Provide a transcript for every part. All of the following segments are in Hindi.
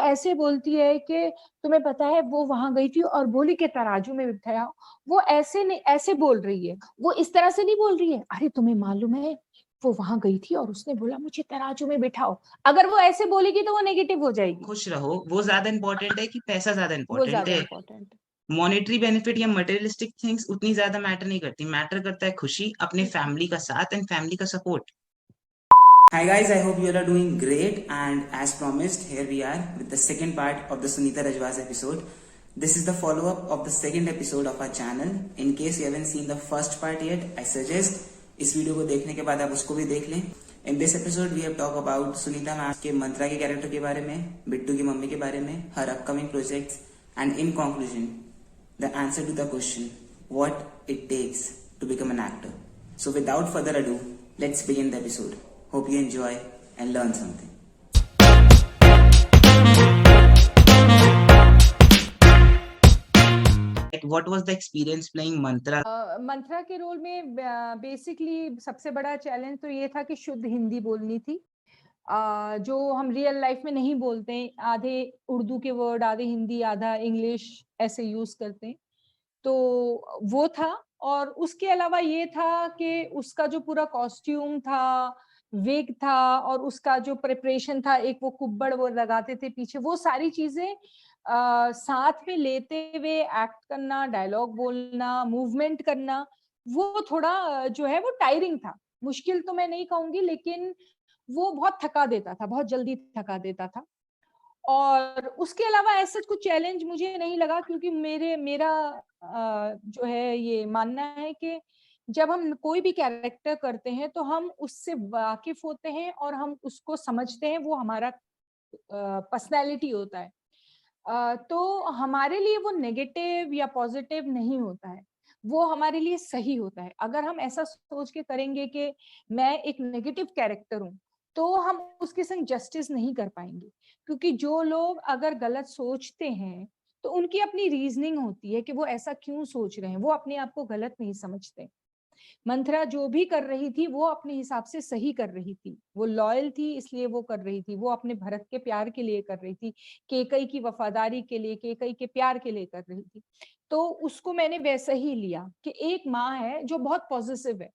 ऐसे बोलती है कि तुम्हें पता है वो वहां गई थी और बोली कि तराजू में बिठाया। वो ऐसे नहीं, ऐसे बोल रही है, वो इस तरह से नहीं बोल रही है, अरे तुम्हें मालूम है वो वहां गई थी और उसने बोला मुझे तराजू में बिठाओ। अगर वो ऐसे बोलेगी तो वो नेगेटिव हो जाएगी। खुश रहो वो ज्यादा इंपॉर्टेंट है कि पैसा ज्यादा वो इंपॉर्टेंट ज्यादा है। इम्पोर्टेंट मॉनेटरी बेनिफिट या मटेरियलिस्टिक थिंग्स उतनी ज्यादा मैटर नहीं करती, मैटर करता है खुशी, अपने है। फैमिली का साथ एंड फैमिली का support. Hi guys, I hope you all are doing great, and as promised, here we are with the second part of the Sunita Rajwas episode. This is the follow-up of the second episode of our channel. In case you haven't seen the first part yet, I suggest इस वीडियो को देखने के बाद आप उसको भी देख लें. In this episode, we have talked about Sunita ma'am के मंत्रा के कैरेक्टर के बारे में, बिट्टू की मम्मी के बारे में, her upcoming projects, and in conclusion, the answer to the question, what it takes to become an actor. So without further ado, let's begin the episode. Hope you enjoy and learn something. What was the experience playing Mantra? मंत्रा के रोल में बेसिकली सबसे बड़ा चैलेंज तो ये था कि शुद्ध हिंदी बोलनी थी, जो हम रियल लाइफ में नहीं बोलते हैं। आधे उर्दू के वर्ड, आधे हिंदी, आधा इंग्लिश ऐसे यूज करते हैं, तो वो था। और उसके अलावा ये था कि उसका जो पूरा कॉस्ट्यूम था, विग था, और उसका जो प्रिपरेशन था, एक वो कुब्बड़ वो लगाते थे पीछे, वो सारी चीजें साथ में लेते हुए एक्ट करना, डायलॉग बोलना, मूवमेंट करना, वो थोड़ा जो है वो टायरिंग था। मुश्किल तो मैं नहीं कहूंगी, लेकिन वो बहुत थका देता था, बहुत जल्दी थका देता था। और उसके अलावा ऐसा कुछ चैलेंज मुझे नहीं लगा, क्योंकि मेरा जो है ये मानना है कि जब हम कोई भी कैरेक्टर करते हैं तो हम उससे वाकिफ होते हैं और हम उसको समझते हैं, वो हमारा पर्सनैलिटी होता है। तो हमारे लिए वो नेगेटिव या पॉजिटिव नहीं होता है, वो हमारे लिए सही होता है। अगर हम ऐसा सोच के करेंगे कि मैं एक नेगेटिव कैरेक्टर हूँ, तो हम उसके संग जस्टिस नहीं कर पाएंगे। क्योंकि जो लोग अगर गलत सोचते हैं तो उनकी अपनी रीजनिंग होती है कि वो ऐसा क्यों सोच रहे हैं, वो अपने आप को गलत नहीं समझते। मंथरा जो भी कर रही थी वो अपने हिसाब से सही कर रही थी, वो लॉयल थी इसलिए वो कर रही थी, वो अपने भरत के प्यार के लिए कर रही थी, केकई की वफादारी के लिए, केकई के प्यार के लिए कर रही थी। तो उसको मैंने वैसा ही लिया कि एक माँ है जो बहुत पॉजिटिव है,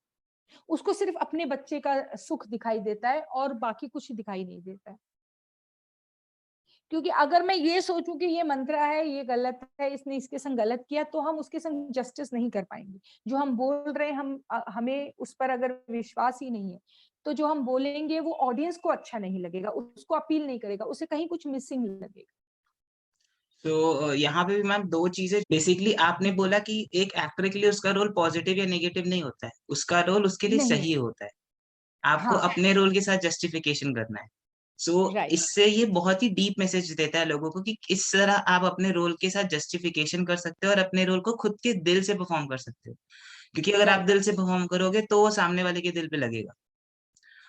उसको सिर्फ अपने बच्चे का सुख दिखाई देता है और बाकी कुछ दिखाई नहीं देता है। क्योंकि अगर मैं ये सोचूं कि ये मंत्रा है, ये गलत है, इसने इसके संग गलत किया, तो हम उसके संग जस्टिस नहीं कर पाएंगे। जो हम बोल रहे हैं, हमें उस पर अगर विश्वास ही नहीं है, तो जो हम बोलेंगे वो ऑडियंस को अच्छा नहीं लगेगा, उसको अपील नहीं करेगा, उसे कहीं कुछ मिसिंग लगेगा। तो यहाँ पे भी मैम दो चीजें, बेसिकली आपने बोला कि एक एक्टर के लिए उसका रोल पॉजिटिव या नेगेटिव नहीं होता है, उसका रोल उसके लिए नहीं सही होता। होता है। आपको हाँ, अपने रोल के साथ जस्टिफिकेशन करना है। सो राइट। इससे ये बहुत ही डीप मैसेज देता है लोगों को कि इस तरह आप अपने रोल के साथ जस्टिफिकेशन कर सकते हो और अपने रोल को खुद के दिल से परफॉर्म कर सकते हो। क्योंकि अगर आप राइट, दिल से परफॉर्म करोगे तो वो सामने वाले के दिल पे लगेगा।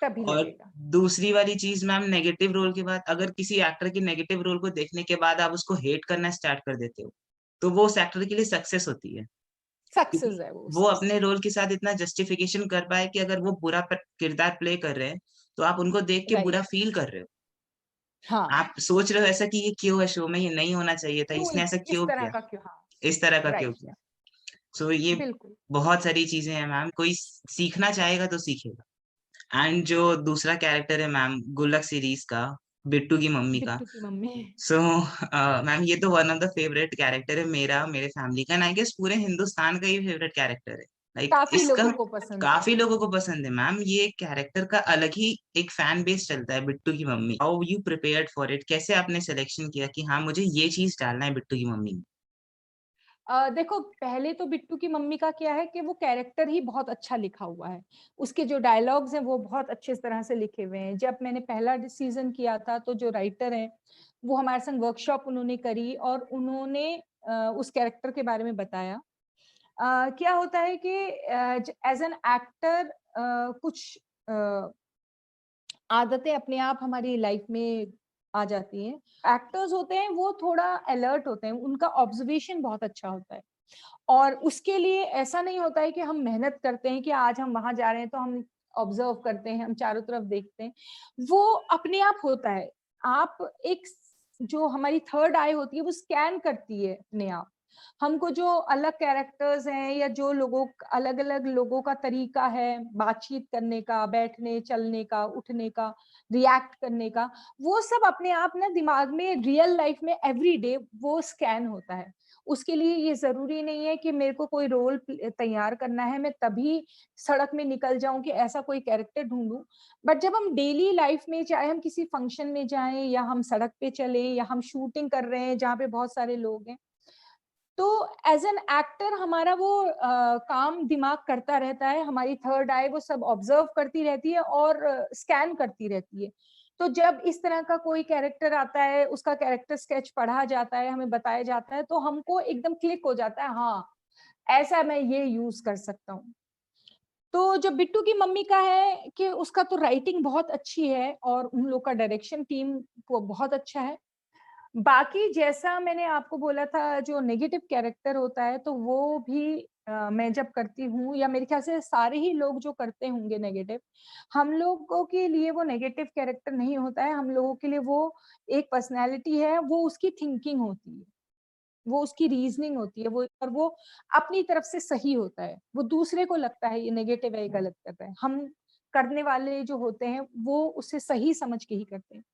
तभी और लगेगा। दूसरी वाली चीज मैम, नेगेटिव रोल के बाद अगर किसी एक्टर की नेगेटिव रोल को देखने के बाद आप उसको हेट करना स्टार्ट कर देते हो, तो वो उस एक्टर के लिए सक्सेस होती है। क्योंकि सक्सेस है वो वो उसके अपने साथ। रोल के साथ इतना जस्टिफिकेशन कर पाए कि अगर वो बुरा किरदार प्ले कर रहे हैं तो आप उनको देख के राइट। बुरा फील कर रहे हो। हाँ। आप सोच रहे हो ऐसा कि ये क्यों है, शो में ये नहीं होना चाहिए था, क्यों इसने ऐसा इस क्यों तरह किया, का क्यों? हाँ। इस तरह का क्यों राइट। किया। सो ये बिल्कुल। बहुत सारी चीजें हैं मैम, कोई सीखना चाहेगा तो सीखेगा। एंड जो दूसरा कैरेक्टर है मैम, गुल्लक सीरीज का, बिट्टू की मम्मी का। बिट्टू की मम्मी। सो मैम ये तो one of the favourite character है मेरा, मेरे फैमिली का, आई गेस पूरे हिंदुस्तान का ही फेवरेट कैरेक्टर है। लाइक काफी इसका लोगों को पसंद है। काफी लोगों को पसंद है मैम। ये कैरेक्टर का अलग ही एक फैन बेस चलता है, बिट्टू की mummy. How you prepared for it, कैसे आपने सिलेक्शन किया कि हाँ मुझे ये चीज डालना है बिट्टू की मम्मी में? देखो, पहले तो बिट्टू की मम्मी का क्या है कि वो कैरेक्टर ही बहुत अच्छा लिखा हुआ है, उसके जो डायलॉग्स हैं वो बहुत अच्छे तरह से लिखे हुए हैं। जब मैंने पहला सीजन किया था तो जो राइटर हैं वो हमारे संग वर्कशॉप उन्होंने करी और उन्होंने उस कैरेक्टर के बारे में बताया। क्या होता है कि एज एन एक्टर कुछ आदतें अपने आप हमारी लाइफ में आ जाती हैं। एक्टर्स होते हैं वो थोड़ा अलर्ट होते हैं, उनका ऑब्जर्वेशन बहुत अच्छा होता है, और उसके लिए ऐसा नहीं होता है कि हम मेहनत करते हैं कि आज हम वहां जा रहे हैं तो हम ऑब्जर्व करते हैं, हम चारों तरफ देखते हैं। वो अपने आप होता है। आप एक जो हमारी थर्ड आई होती है वो स्कैन करती है अपने आप हमको, जो अलग कैरेक्टर्स हैं या जो लोगों अलग अलग लोगों का तरीका है बातचीत करने का, बैठने चलने का, उठने का, रिएक्ट करने का, वो सब अपने आप ना दिमाग में रियल लाइफ में एवरी डे वो स्कैन होता है। उसके लिए ये जरूरी नहीं है कि मेरे को कोई रोल तैयार करना है, मैं तभी सड़क में निकल जाऊं कि ऐसा कोई कैरेक्टर ढूंढूं। बट जब हम डेली लाइफ में, चाहे हम किसी फंक्शन में जाएं या हम सड़क पे चले या हम शूटिंग कर रहे हैं जहाँ पे बहुत सारे लोग हैं, तो एज एन एक्टर हमारा वो काम दिमाग करता रहता है, हमारी थर्ड आई वो सब ऑब्जर्व करती रहती है और स्कैन करती रहती है। तो जब इस तरह का कोई कैरेक्टर आता है, उसका कैरेक्टर स्केच पढ़ा जाता है, हमें बताया जाता है, तो हमको एकदम क्लिक हो जाता है, हाँ ऐसा मैं ये यूज कर सकता हूँ। तो जो बिट्टू की मम्मी का है कि उसका तो राइटिंग बहुत अच्छी है और उन लोग का डायरेक्शन टीम को बहुत अच्छा है। बाकी जैसा मैंने आपको बोला था, जो नेगेटिव कैरेक्टर होता है तो वो भी मैं जब करती हूँ, या मेरे ख्याल से सारे ही लोग जो करते होंगे नेगेटिव, हम लोगों के लिए वो नेगेटिव कैरेक्टर नहीं होता है, हम लोगों के लिए वो एक पर्सनैलिटी है, वो उसकी थिंकिंग होती है, वो उसकी रीजनिंग होती है, वो और वो अपनी तरफ से सही होता है। वो दूसरे को लगता है ये नेगेटिव है, ये गलत कर रहा है, हम करने वाले जो होते हैं वो उसे सही समझ के ही करते हैं।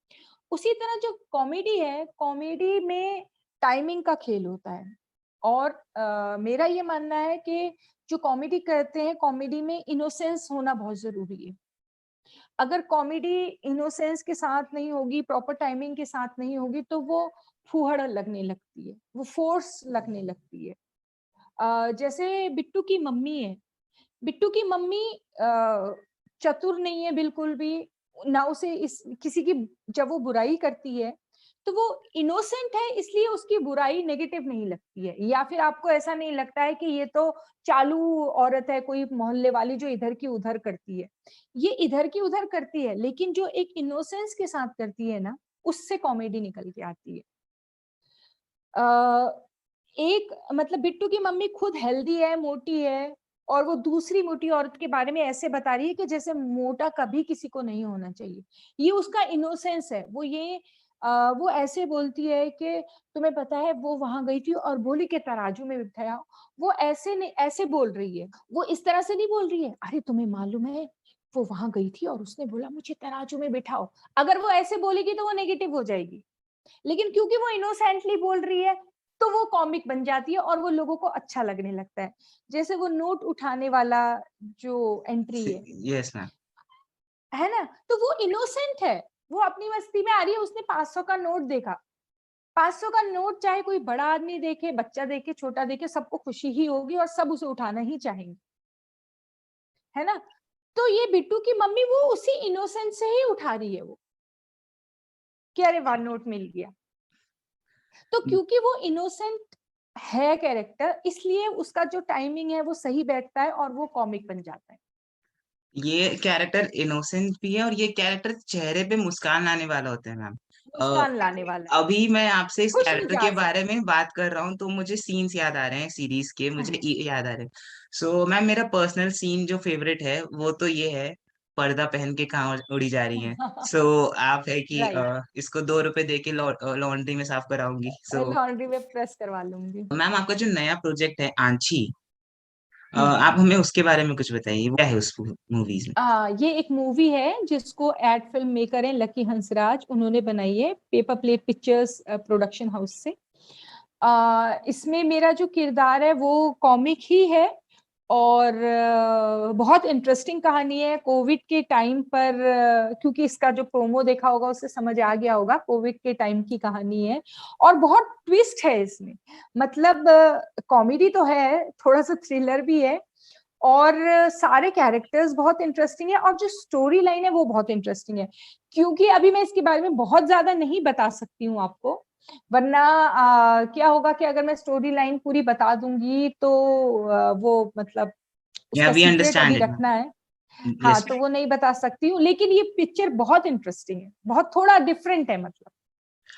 उसी तरह जो कॉमेडी है, कॉमेडी में टाइमिंग का खेल होता है और मेरा ये मानना है कि जो कॉमेडी करते हैं, कॉमेडी में इनोसेंस होना बहुत जरूरी है। अगर कॉमेडी इनोसेंस के साथ नहीं होगी, प्रॉपर टाइमिंग के साथ नहीं होगी, तो वो फूहड़ लगने लगती है, वो फोर्स लगने लगती है। जैसे बिट्टू की मम्मी है, बिट्टू की मम्मी चतुर नहीं है बिल्कुल भी, ना उसे इस किसी की, जब वो बुराई करती है तो वो इनोसेंट है, इसलिए उसकी बुराई नेगेटिव नहीं लगती है, या फिर आपको ऐसा नहीं लगता है कि ये तो चालू औरत है, कोई मोहल्ले वाली जो इधर की उधर करती है। ये इधर की उधर करती है, लेकिन जो एक इनोसेंस के साथ करती है ना, उससे कॉमेडी निकल के आती है। एक मतलब बिट्टू की मम्मी खुद हेल्दी है, मोटी है, और वो दूसरी मोटी औरत के बारे में ऐसे बता रही है कि जैसे मोटा कभी किसी को नहीं होना चाहिए। ये उसका इनोसेंस है। वो ऐसे बोलती है कि तुम्हें पता है वो वहां गई थी और बोली कि तराजू में बिठाया। वो ऐसे नहीं, ऐसे बोल रही है, वो इस तरह से नहीं बोल रही है, अरे तुम्हें मालूम है वो वहां गई थी और उसने बोला मुझे तराजू में बिठाओ। अगर वो ऐसे बोलेगी तो वो नेगेटिव हो जाएगी, लेकिन क्योंकि वो इनोसेंटली बोल रही है तो वो कॉमिक बन जाती है और वो लोगों को अच्छा लगने लगता है। जैसे वो नोट उठाने वाला जो एंट्री यस मैम। है ना, तो वो इनोसेंट है, वो अपनी मस्ती में आ रही है, उसने 500 का नोट देखा। 500 का नोट चाहे कोई बड़ा आदमी देखे, बच्चा देखे, छोटा देखे, सबको खुशी ही होगी और सब उसे उठाना ही चाहेंगे, है ना। तो ये बिट्टू की मम्मी वो उसी इनोसेंस से ही उठा रही है, वो कि अरे वाह नोट मिल गया। तो क्योंकि वो इनोसेंट है कैरेक्टर, इसलिए उसका जो टाइमिंग है वो सही बैठता है और वो कॉमिक बन जाता है। ये कैरेक्टर इनोसेंट भी है और ये कैरेक्टर चेहरे पे मुस्कान लाने वाला होता है मैम। मुस्कान लाने वाला है, अभी मैं आपसे इस खुश कैरेक्टर के मिजाज है। बारे में बात कर रहा हूँ तो मुझे सीन्स याद आ रहे हैं सीरीज के, मुझे याद आ रहे हैं। सो मैम मेरा पर्सनल सीन जो फेवरेट है वो तो ये है, पर्दा पहन के कहाँ उड़ी जा रही है। सो आप है कि राइट, इसको 2 रुपए दे के लॉन्ड्री में साफ कराऊंगी। सो लॉन्ड्री में प्रेस करवा लूंगी। मैम आपका जो नया प्रोजेक्ट है आंची, हम्म। आप हमें उसके बारे में कुछ बताइए, क्या है उस मूवीज में। ये एक मूवी है जिसको एड फिल्म मेकर है लकी हंसराज, उन्होंने बनाई है paper plate pictures production house से। इसमें मेरा जो किरदार है वो कॉमिक ही है और बहुत इंटरेस्टिंग कहानी है। कोविड के टाइम पर, क्योंकि इसका जो प्रोमो देखा होगा उससे समझ आ गया होगा, कोविड के टाइम की कहानी है और बहुत ट्विस्ट है इसमें। मतलब कॉमेडी तो है, थोड़ा सा थ्रिलर भी है और सारे कैरेक्टर्स बहुत इंटरेस्टिंग है और जो स्टोरी लाइन है वो बहुत इंटरेस्टिंग है। क्योंकि अभी मैं इसके बारे में बहुत ज्यादा नहीं बता सकती हूँ आपको, वरना क्या होगा कि अगर मैं स्टोरी लाइन पूरी बता दूंगी तो वो मतलब या उसका वी सीक्रेट अभी अंडरस्टैंड इट। रखना है। हाँ, यस। तो वो नहीं बता सकती हूँ, लेकिन ये पिक्चर बहुत इंटरेस्टिंग है, बहुत थोड़ा डिफरेंट है मतलब।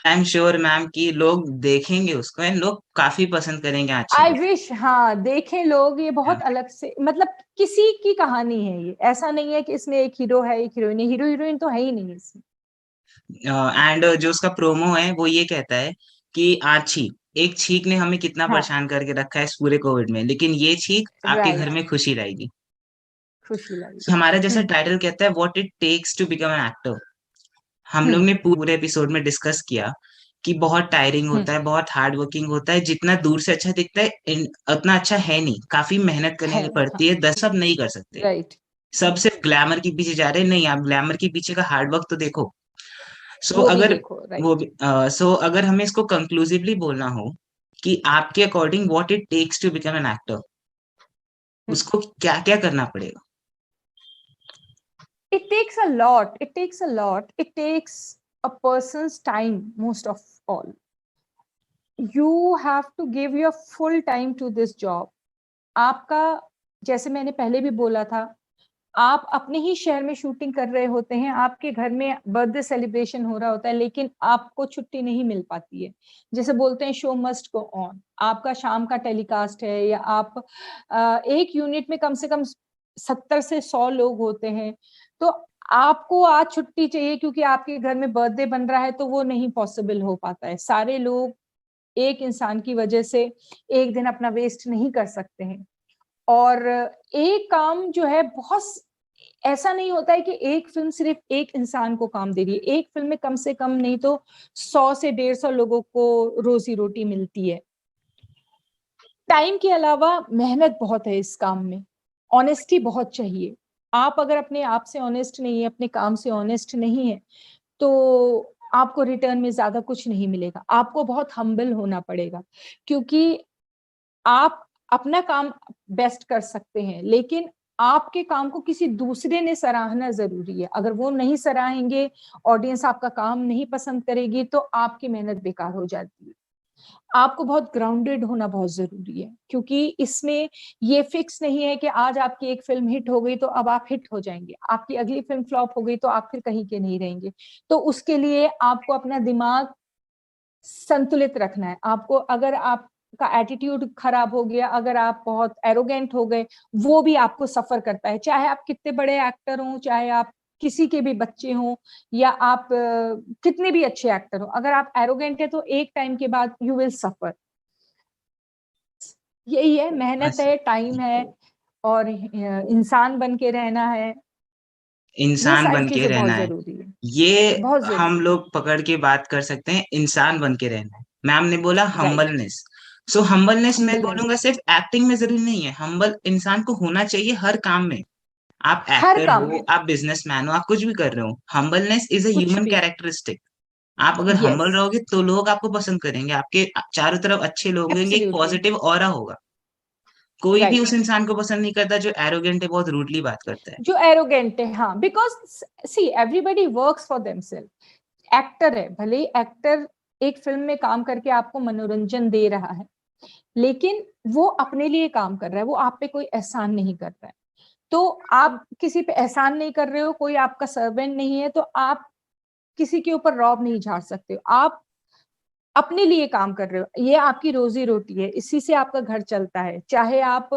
आई एम श्योर मैम कि लोग देखेंगे उसको एंड लोग काफी पसंद करेंगे आंची आई को। विश, हाँ देखें लोग, ये बहुत अलग से, मतलब किसी की कहानी है ये, ऐसा नहीं है कि इसमें एक हीरो है एक हीरोइन है, हीरो हीरोइन तो है ही नहीं इसमें। एंड जो उसका प्रोमो है वो ये कहता है कि आछी एक छींक ने हमें कितना हाँ, परेशान करके रखा है इस पूरे कोविड में, लेकिन ये छींक आपके घर राइट, में खुशी लाएगी। खुशी So, लगेगी। हमारा जैसा हम्म, टाइटल कहता है what it takes to become an actor. हम लोग हम्म, ने पूरे एपिसोड में डिस्कस किया कि बहुत टायरिंग हम्म, होता है, बहुत हार्ड वर्किंग होता है, जितना दूर से अच्छा दिखता है उतना अच्छा है नहीं, काफी मेहनत करने है की नहीं, हाँ, पड़ती है, दस सब नहीं कर सकते। राइट। सब सिर्फ ग्लैमर के पीछे जा रहे हैं, नहीं आप ग्लैमर के पीछे का हार्ड वर्क तो देखो। सो वो भी अगर देखो, वो राइट। सो अगर हमें इसको कंक्लूसिवली बोलना हो कि आपके according what it takes to become an actor, उसको क्या क्या करना पड़ेगा? It takes a lot. It takes a lot. It takes a person's time, most of all. You have to give your full time to this job. आपका, जैसे मैंने पहले भी बोला था, आप अपने ही शहर में शूटिंग कर रहे होते हैं, आपके घर में बर्थडे सेलिब्रेशन हो रहा होता है, लेकिन आपको छुट्टी नहीं मिल पाती है। जैसे बोलते हैं शो मस्ट गो ऑन, आपका शाम का टेलीकास्ट है या आप एक यूनिट में कम से कम 70 से 100 लोग होते हैं, तो आपको आज छुट्टी चाहिए क्योंकि आपके घर में बर्थडे बन रहा है, तो वो नहीं पॉसिबल हो पाता है। सारे लोग एक इंसान की वजह से एक दिन अपना वेस्ट नहीं कर सकते हैं। और एक काम जो है बहुत ऐसा नहीं होता है कि एक फिल्म सिर्फ एक इंसान को काम दे रही है। एक फिल्म में कम से कम नहीं तो 100 से 150 लोगों को रोजी रोटी मिलती है। टाइम के अलावा मेहनत बहुत है इस काम में, ऑनेस्टी बहुत चाहिए। आप अगर अपने आप से ऑनेस्ट नहीं है, अपने काम से ऑनेस्ट नहीं है, तो आपको रिटर्न में ज्यादा कुछ नहीं मिलेगा। आपको बहुत हम्बल होना पड़ेगा, क्योंकि आप अपना काम बेस्ट कर सकते हैं, लेकिन आपके काम को किसी दूसरे ने सराहना जरूरी है। अगर वो नहीं सराहेंगे, ऑडियंस आपका काम नहीं पसंद करेगी, तो आपकी मेहनत बेकार हो जाती है। आपको बहुत ग्राउंडेड होना बहुत जरूरी है, क्योंकि इसमें ये फिक्स नहीं है कि आज आपकी एक फिल्म हिट हो गई तो अब आप हिट हो जाएंगे, आपकी अगली फिल्म फ्लॉप हो गई तो आप फिर कहीं के नहीं रहेंगे। तो उसके लिए आपको अपना दिमाग संतुलित रखना है। आपको, अगर आपका एटीट्यूड खराब हो गया, अगर आप बहुत एरोगेंट हो गए, वो भी आपको सफर करता है। चाहे आप कितने बड़े एक्टर हों, चाहे आप किसी के भी बच्चे हों, या आप कितने भी अच्छे एक्टर हो, अगर आप एरोगेंट है तो एक टाइम के बाद यू विल सफर। यही है, मेहनत बस है, टाइम है, और इंसान बन के रहना है। ये इंसान सारी बन के चीजें बहुत रहना है, जरूरी है, ये बहुत हम जरूरी है। लोग पकड़ के बात कर सकते हैं, इंसान बन के रहना है। मैम ने बोला राइट, हम्बलनेस। सो हम्बलनेस मैं हम्बलनेस बोलूंगा सिर्फ एक्टिंग में जरूरी नहीं है, हम्बल इंसान को होना चाहिए हर काम में। आप हर एक्टर काम हो, में, आप बिजनेसमैन हो, आप कुछ भी कर रहे हो, हम्बलनेस इज अ कुछ ह्यूमन भी। कैरेक्टरिस्टिक। आप अगर यस, हम्बल रहोगे तो लोग आपको पसंद करेंगे, आपके चारों तरफ अच्छे लोग होंगे, एक एब्सोल्युटली, पॉजिटिव ऑरा होगा। कोई भी उस राइट। इंसान को पसंद नहीं करता जो एरोगेंट है, बहुत रूडली बात करता है। जो एरोगेंट है, हाँ, because see everybody works for themself. Actor है, भले ही एक्टर एक फिल्म में काम करके आपको मनोरंजन दे रहा है, लेकिन वो अपने लिए काम कर रहा है, वो आप पे कोई एहसान नहीं कर रहा है। तो आप किसी पे एहसान नहीं कर रहे हो, कोई आपका सर्वेंट नहीं है, तो आप किसी के ऊपर रौब नहीं झाड़ सकते हो। आप अपने लिए काम कर रहे हो, ये आपकी रोजी रोटी है, इसी से आपका घर चलता है। चाहे आप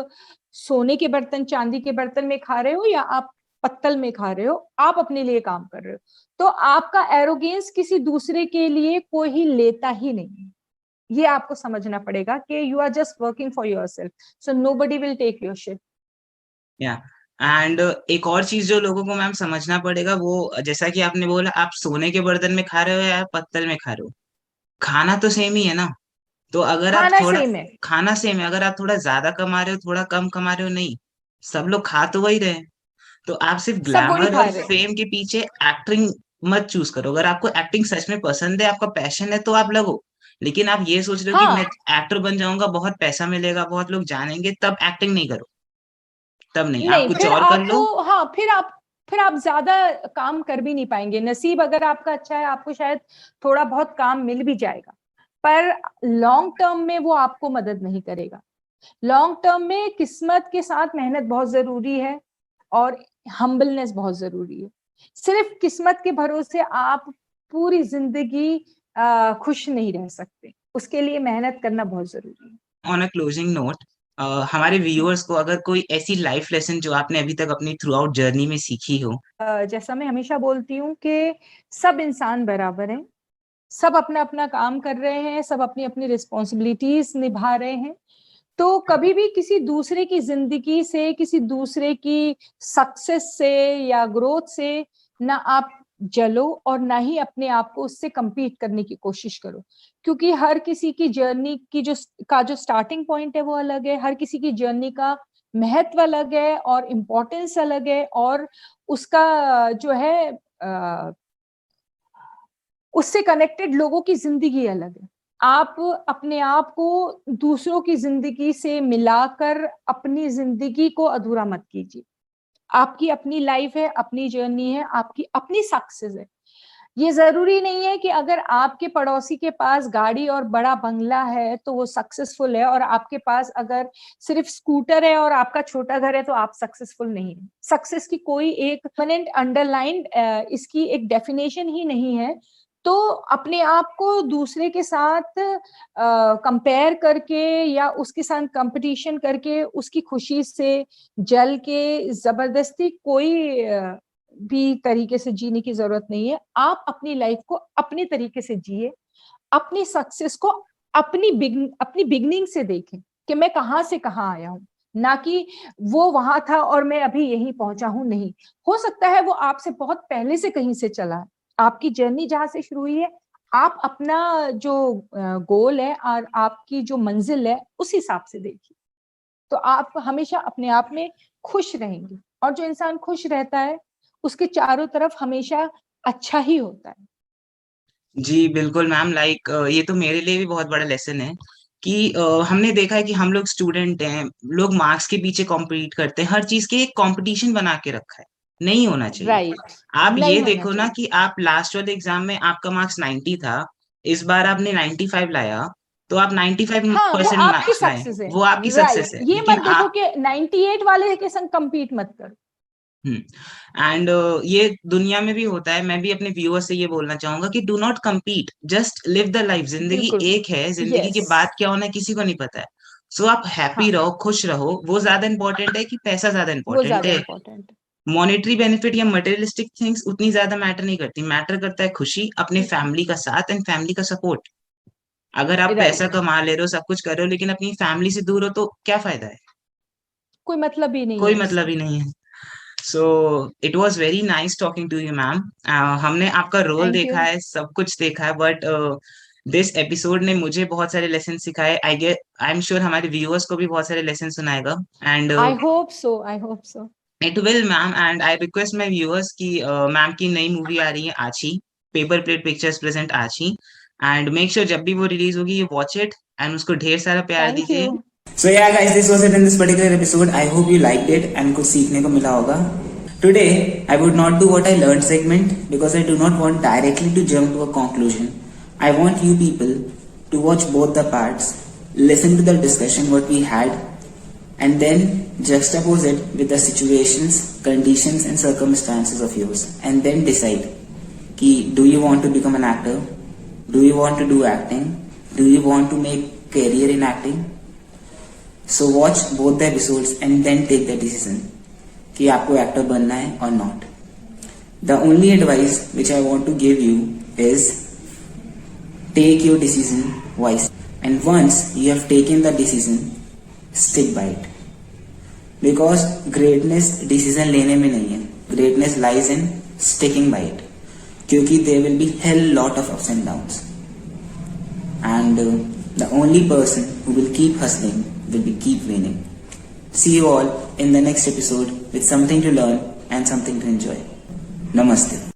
सोने के बर्तन, चांदी के बर्तन में खा रहे हो, या आप पत्तल में खा रहे हो, आप अपने लिए काम कर रहे हो। तो आपका एरोगेंस किसी दूसरे के लिए कोई लेता ही नहीं। ये आपको समझना पड़ेगा कि you are just working for yourself, so nobody will take your shit. या एंड एक और चीज जो लोगों को मैम समझना पड़ेगा, वो जैसा कि आपने बोला आप सोने के बर्तन में खा रहे हो या पत्तल में खा रहे हो, खाना तो सेम ही है ना। तो अगर आप खाना थोड़ा, सेम है, खाना सेम है, अगर आप थोड़ा ज्यादा कमा रहे हो थोड़ा कम कमा रहे हो, नहीं, सब लोग खा तो वही रहे हैं। तो आप सिर्फ सब वही ग्लैमर खा और रहे हैं। फेम के पीछे एक्टिंग मत चूज करो। अगर आपको एक्टिंग सच में पसंद है, आपका पैशन है, तो आप लगो। लेकिन आप ये सोच रहे हो कि मैं हाँ, एक्टर बन जाऊंगा, बहुत पैसा मिलेगा, बहुत लोग जानेंगे, तब एक्टिंग नहीं करो। तब नहीं, आप नहीं, कुछ फिर और कर लो। आपको, हाँ, फिर आप ज्यादा काम कर भी नहीं पाएंगे। नसीब अगर आपका अच्छा है, आपको शायद थोड़ा बहुत काम मिल भी जाएगा, पर लॉन्ग टर्म में वो आपको मदद नहीं करेगा। लॉन्ग टर्म में किस्मत के साथ मेहनत बहुत जरूरी है, और हम्बलनेस बहुत जरूरी है। सिर्फ किस्मत के भरोसे आप पूरी जिंदगी खुश नहीं रह सकते, उसके लिए मेहनत करना बहुत जरूरी है। ऑन अ क्लोजिंग नोट, हमारे व्यूअर्स को अगर कोई ऐसी लाइफ लेसन जो आपने अभी तक अपनी थ्रू आउट जर्नी में सीखी हो। जैसा मैं हमेशा बोलती हूँ कि सब इंसान बराबर हैं, सब अपना अपना काम कर रहे हैं, सब अपनी अपनी रिस्पॉन्सिबिलिटीज निभा रहे हैं। तो कभी भी किसी दूसरे की जिंदगी से, किसी दूसरे की सक्सेस से या ग्रोथ से ना आप जलो और ना ही अपने आप को उससे compete करने की कोशिश करो, क्योंकि हर किसी की जर्नी की जो स्टार्टिंग पॉइंट है वो अलग है, हर किसी की जर्नी का महत्व अलग है और इम्पोर्टेंस अलग है, और उसका जो है उससे कनेक्टेड लोगों की जिंदगी अलग है। आप अपने आप को दूसरों की जिंदगी से मिलाकर अपनी जिंदगी को अधूरा मत कीजिए। आपकी अपनी लाइफ है, अपनी जर्नी है, आपकी अपनी सक्सेस है। ये जरूरी नहीं है कि अगर आपके पड़ोसी के पास गाड़ी और बड़ा बंगला है तो वो सक्सेसफुल है, और आपके पास अगर सिर्फ स्कूटर है और आपका छोटा घर है तो आप सक्सेसफुल नहीं है। सक्सेस की कोई एक परमानेंट अंडरलाइंड इसकी एक डेफिनेशन ही नहीं है। तो अपने आप को दूसरे के साथ कंपेयर करके या उसके साथ कंपटीशन करके उसकी खुशी से जल के जबरदस्ती कोई भी तरीके से जीने की जरूरत नहीं है। आप अपनी लाइफ को अपने तरीके से जिए, अपनी सक्सेस को अपनी बिगनिंग से देखें कि मैं कहाँ से कहाँ आया हूँ, ना कि वो वहां था और मैं अभी यहीं पहुंचा हूं। नहीं, हो सकता है वो आपसे बहुत पहले से कहीं से चला है। आपकी जर्नी जहां से शुरू हुई है, आप अपना जो गोल है और आपकी जो मंजिल है उस हिसाब से देखिए, तो आप हमेशा अपने आप में खुश रहेंगे। और जो इंसान खुश रहता है उसके चारों तरफ हमेशा अच्छा ही होता है। जी बिल्कुल मैम, लाइक ये तो मेरे लिए भी बहुत बड़ा लेसन है कि हमने देखा है कि हम लोग स्टूडेंट हैं, लोग मार्क्स के पीछे कॉम्पीट करते हैं, हर चीज के एक कंपटीशन बना के रखा है। नहीं होना चाहिए। राइट, आप नहीं ये होना देखो ना चाहिए। कि आप लास्ट वाले एग्जाम में आपका मार्क्स 90 था, इस बार आपने 95 लाया, तो आप 95% हाँ, वो आपकी मार्क्स लाए, सक्सेस है। वो आपकी राइट, सक्सेस है। ये लेकिन मत देखो आप कि 98 वाले के संग compete मत करो। एंड ये दुनिया में भी होता है। मैं भी अपने व्यूअर से ये बोलना चाहूंगा कि do not compete, just live the life. जिंदगी बिल्कुल। एक है, जिंदगी के यस। बाद क्या होना है किसी को नहीं पता है। सो आप हैप्पी हाँ, रहो, खुश रहो, वो ज्यादा इंपॉर्टेंट है कि पैसा ज्यादा वो इंपॉर्टेंट ज्यादा है। इम्पोर्टेंट मॉनेटरी बेनिफिट या मटेरियलिस्टिक थिंग्स उतनी ज्यादा मैटर नहीं करती, मैटर करता है खुशी, अपने है। फैमिली का साथ एंड फैमिली का सपोर्ट। अगर आप पैसा राइट, कमा ले रहे हो, सब कुछ कर रहे हो, लेकिन अपनी फैमिली से दूर हो तो क्या फायदा है? कोई मतलब ही नहीं कोई है मतलब उसका। ही नहीं है। So it was very nice talking to you ma'am. हमने आपका रोल थैंक यू। देखा है, सब कुछ देखा है, बट दिस एपिसोड ने मुझे बहुत सारे लेसन सिखाए। आई एम श्योर हमारे व्यूअर्स को भी बहुत सारे लेसन सुनाएगा। And I hope so, I hope so. It will ma'am, and I request my viewers की मैम की नई मूवी आ रही है Aachi, paper plate pictures present Aachi, and make sure जब भी वो रिलीज होगी यू वॉच इट एंड उसको ढेर सारा प्यार थैंक यू। दीजिए। So yeah guys, this was it in this particular episode. I hope you liked it and कुछ सीखने को मिला होगा. Today I would not do what I learned segment because I do not want directly to jump to a conclusion. I want you people to watch both the parts, listen to the discussion what we had, and then juxtapose it with the situations, conditions and circumstances of yours, and then decide कि do you want to become an actor, do you want to do acting, do you want to make career in acting. So watch both the episodes and then take the decision कि आपको एक्टर बनना है or not. The only advice which I want to give you is take your decision wisely. And once you have taken the decision, stick by it. Because greatness decision लेने में नहीं है. Greatness lies in sticking by it. क्योंकि there will be hell lot of ups and downs. And the only person who will keep hustling will be keep winning. See you all in the next episode with something to learn and something to enjoy. Namaste.